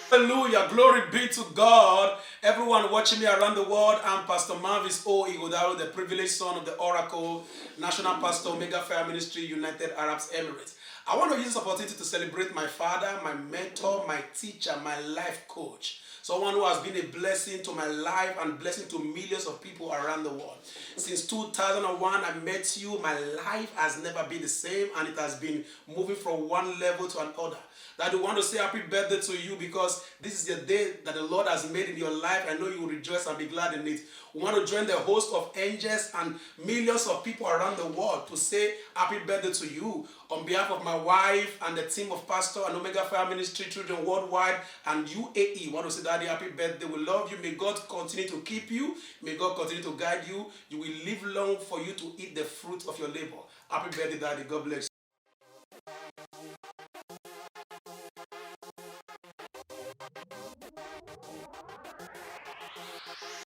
Hallelujah. Glory be to God. Everyone watching me around the world, I'm Pastor Marvis O. Ighodalo, the privileged son of the Oracle, National Pastor, Omega Fire Ministry, United Arab Emirates. I want to use this opportunity to celebrate my father, my mentor, my teacher, my life coach. Someone who has been a blessing to my life and blessing to millions of people around the world. Since 2001, I met you. My life has never been the same, and it has been moving from one level to another. That we want to say happy birthday to you because this is the day that the Lord has made in your life. I know you will rejoice and be glad in it. We want to join the host of angels and millions of people around the world to say happy birthday to you on behalf of my wife and the team of Pastor and Omega Fire Ministry Children Worldwide and UAE. We want to say, Daddy, happy birthday. We love you. May God continue to keep you. May God continue to guide you. You will live long for you to eat the fruit of your labor. Happy birthday, Daddy. God bless you.